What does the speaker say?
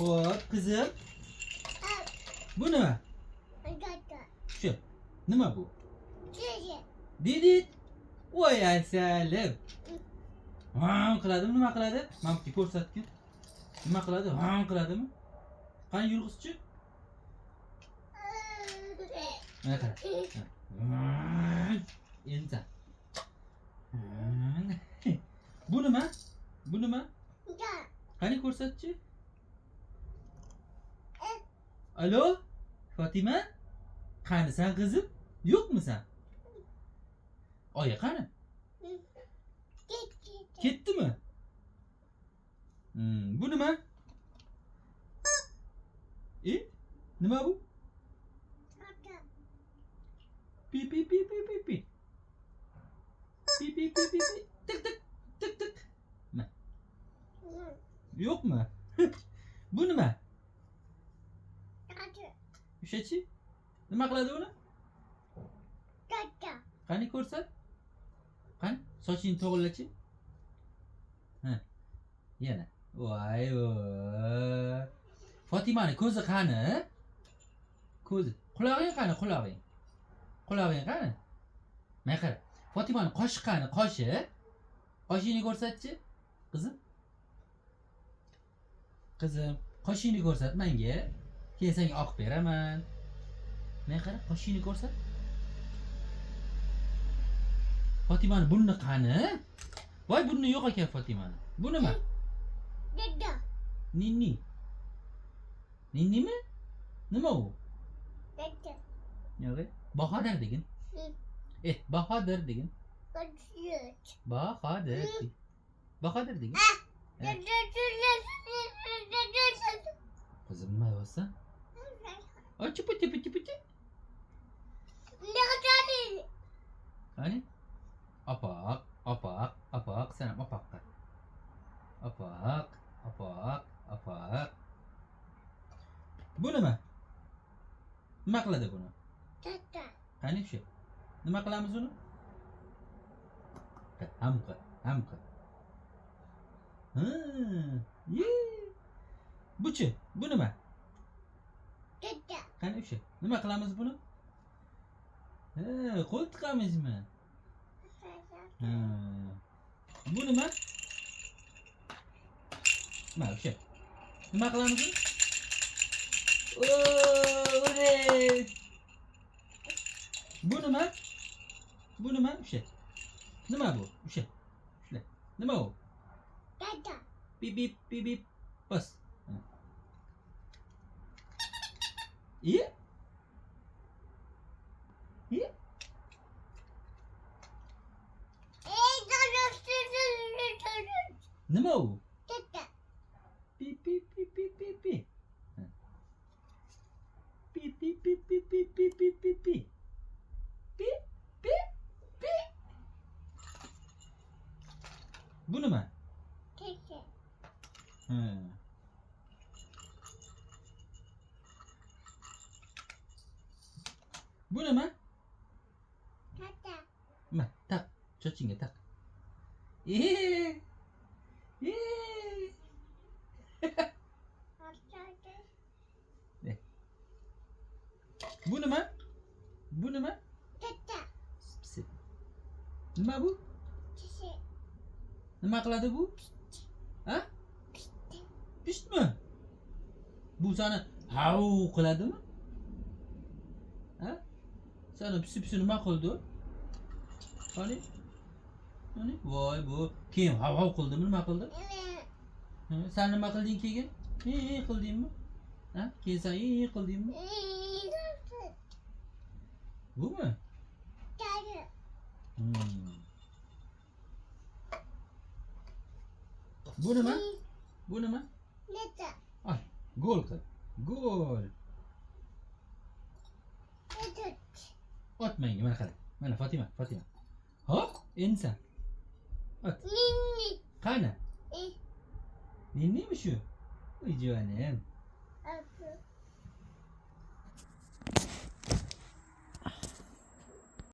Xo'p, qizim. Bu nima? Shu. Nima bu? Didit. Voy asalim. Ham qiladimi, nima qiladi? Mana bu ko'rsatgin. Nima qiladi? Ham qiladimi? Qani yurg'izchi? Mana qara. Endi. Bu nima? Bu nima? Qani ko'rsatchi? Alo? Fatima? Qanisan qizim? Yo'qmisan? Oyi qani? Ketdimi? Bu nima? Nima bu? Pi pi pi pi pi pi. Pi pi pi pi pi. Tık tık tık tık. Nima? Yo'qmi? Bu nima? Ushachi? Nima qiladi uni? Qani ko'rsat? Qani sochingni to'g'rilachi? Ha. Yana. Voy voy. Fatimani ko'zi qani? Ko'zi. Qulog'ing qani, qulog'ing? Qulog'ing qani? Mana qara. Fatimani qoshi qani, qoshi? Qoshingni ko'rsatchi, qizim. Qizim, qoshingni ko'rsat menga. Keyin senga oqib beraman. Mana qara, qoshingni ko'rsat. Fatimani burni qani? Voy burni yo'q ekan Fatimani. Bu nima? Ninni. Ninnimi? Nima u? Yo'q. Bahodir degin. Bahodir degin. Bahodir. Bahodir degin. Qizim nima bo'lsa? Ochi puti puti puti. Qani? Apak, apak, apak, sen apak qil. Apak, apak, apak. Bu nima? Nima qiladi buni? Qani shu? Nima qilamiz uni? Ham qil, ham qil. Buchi, bu nima? Qani shu? Nima qilamiz buni? Qo'l tiqamizmi? Bu nima? Mana shu. Nima qilamiz uni? Bu nima? Bu nima? O'sha. Nima bu? O'sha. Shunday. Nima u? Bip bip bip bip. Bas. İyi. İyi. Nima u? Bip bip bip bip bip bip. Bip bip bip bip bip bip bip bip bip. Bip bip bip. Bu nima? Bu nima? Nima? Tak. Chochingga tak. Bu nima? Bu nima? Nima bu? Nima qiladi bu? Ha? Pishtmi? Bu seni hav qiladimi? Ha? Sana pisi nima qildi? Qani? Qani? Voy bu keyin hav qildimi, nima qildi? Sen nima qilding keyin? Qildingmi? Ha? Keyin sen qildingmi? Bumi? Bu nima? Bu nima? Ay, gol qil. Gol. Ot menga, mana qara. Mana Fatima. Hop, endi sen. Ot. Qani? Ninnimi shu? Voy jonim.